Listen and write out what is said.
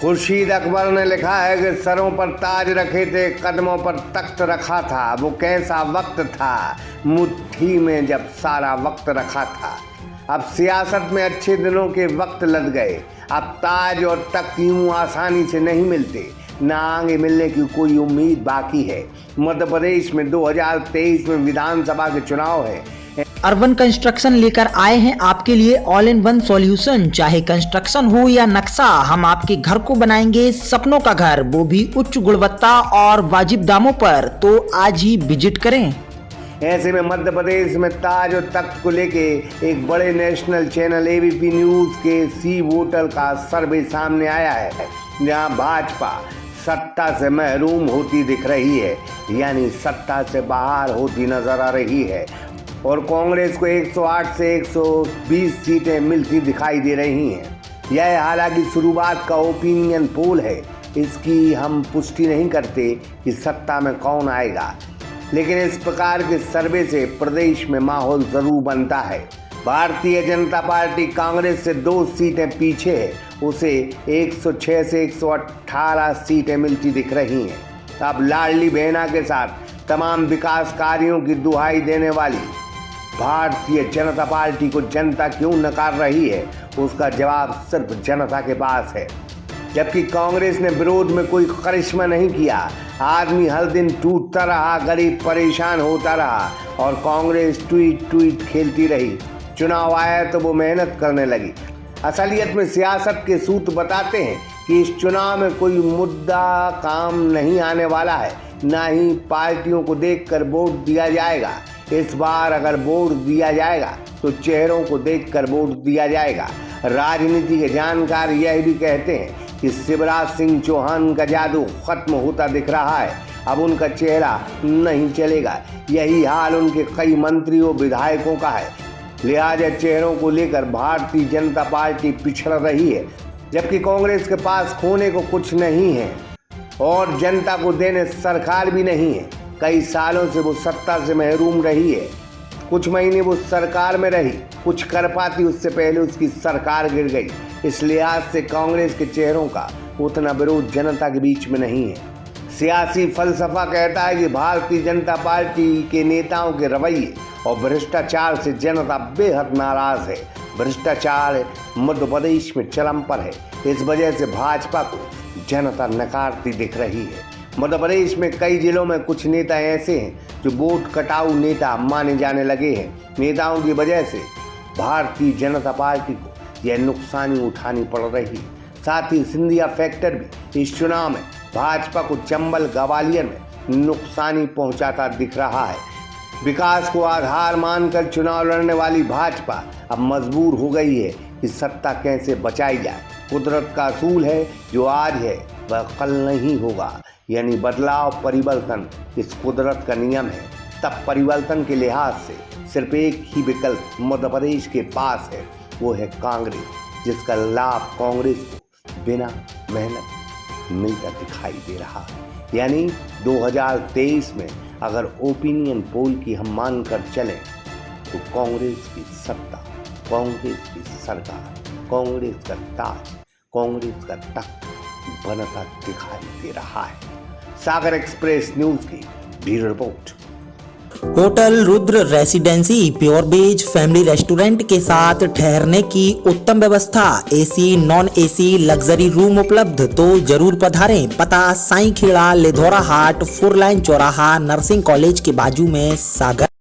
खुर्शीद अकबर ने लिखा है कि सरों पर ताज रखे थे, कदमों पर तख्त रखा था। वो कैसा वक्त था, मुट्ठी में जब सारा वक्त रखा था। अब सियासत में अच्छे दिनों के वक्त लद गए। अब ताज और तख्त यूं आसानी से नहीं मिलते, ना आगे मिलने की कोई उम्मीद बाकी है। मध्य प्रदेश में 2023 में विधानसभा के चुनाव है। अर्बन कंस्ट्रक्शन लेकर आए हैं आपके लिए ऑल इन वन सॉल्यूशन। चाहे कंस्ट्रक्शन हो या नक्शा, हम आपके घर को बनाएंगे सपनों का घर, वो भी उच्च गुणवत्ता और वाजिब दामों पर। तो आज ही विजिट करें। ऐसे में मध्य प्रदेश में ताज और तख्त को लेके एक बड़े नेशनल चैनल एबीपी न्यूज के सी वोटर का सर्वे सामने आया है, जहां भाजपा सत्ता से महरूम होती दिख रही है, यानी सत्ता से बाहर होती नजर आ रही है, और कांग्रेस को 108 से 120 सीटें मिलती दिखाई दे रही हैं। यह हालांकि शुरुआत का ओपिनियन पोल है, इसकी हम पुष्टि नहीं करते कि सत्ता में कौन आएगा, लेकिन इस प्रकार के सर्वे से प्रदेश में माहौल जरूर बनता है। भारतीय जनता पार्टी कांग्रेस से 2 सीटें पीछे है, उसे 106 से 118 सीटें मिलती दिख रही हैं। अब लाडली बहना के साथ तमाम विकास कार्यों की दुहाई देने वाली भारतीय जनता पार्टी को जनता क्यों नकार रही है, उसका जवाब सिर्फ जनता के पास है। जबकि कांग्रेस ने विरोध में कोई करिश्मा नहीं किया, आदमी हर दिन टूटता रहा, गरीब परेशान होता रहा, और कांग्रेस ट्वीट खेलती रही। चुनाव आया तो वो मेहनत करने लगी। असलियत में सियासत के सूत्र बताते हैं कि इस चुनाव में कोई मुद्दा काम नहीं आने वाला है, ना ही पार्टियों को देखकर वोट दिया जाएगा। इस बार अगर वोट दिया जाएगा तो चेहरों को देखकर वोट दिया जाएगा। राजनीति के जानकार यह भी कहते हैं कि शिवराज सिंह चौहान का जादू खत्म होता दिख रहा है, अब उनका चेहरा नहीं चलेगा। यही हाल उनके कई मंत्रियों विधायकों का है, लिहाजा चेहरों को लेकर भारतीय जनता पार्टी पिछड़ रही है। जबकि कांग्रेस के पास खोने को कुछ नहीं है और जनता को देने सरकार भी नहीं है। कई सालों से वो सत्ता से महरूम रही है। कुछ महीने वो सरकार में रही, कुछ कर पाती उससे पहले उसकी सरकार गिर गई। इस लिहाज से कांग्रेस के चेहरों का उतना विरोध जनता के बीच में नहीं है। सियासी फलसफा कहता है कि भारतीय जनता पार्टी के नेताओं के रवैये और भ्रष्टाचार से जनता बेहद नाराज है। भ्रष्टाचार मध्य प्रदेश में चरम पर है, इस वजह से भाजपा को जनता नकारती दिख रही है। मध्य प्रदेश में कई जिलों में कुछ नेता ऐसे हैं जो वोट कटाऊ नेता माने जाने लगे हैं। नेताओं की वजह से भारतीय जनता पार्टी को यह नुकसानी उठानी पड़ रही है। साथ ही सिंधिया फैक्टर भी इस चुनाव में भाजपा को चंबल ग्वालियर में नुकसानी पहुंचाता दिख रहा है। विकास को आधार मानकर चुनाव लड़ने वाली भाजपा अब मजबूर हो गई है कि सत्ता कैसे बचाई जाए। कुदरत का असूल है, जो आज है वह कल नहीं होगा, यानी बदलाव परिवर्तन इस कुदरत का नियम है। तब परिवर्तन के लिहाज से सिर्फ एक ही विकल्प मध्य प्रदेश के पास है, वो है कांग्रेस, जिसका लाभ कांग्रेस को बिना मेहनत मिलता दिखाई दे रहा है। यानी 2023 में अगर ओपिनियन पोल की हम मानकर चलें तो कांग्रेस की सत्ता, कांग्रेस की सरकार, कांग्रेस का ताज, कांग्रेस का तख्त बनता दिखाई दे रहा है। सागर एक्सप्रेस न्यूज की bureau report. Hotel Rudra residency pure veg family restaurant के साथ ठहरने की उत्तम व्यवस्था, AC non AC luxury room उपलब्ध, तो जरूर पधारें। पता साईं खेड़ा, लिधौरा हाट, 4 लाइन चौराहा, नर्सिंग कॉलेज के बाजू में, सागर।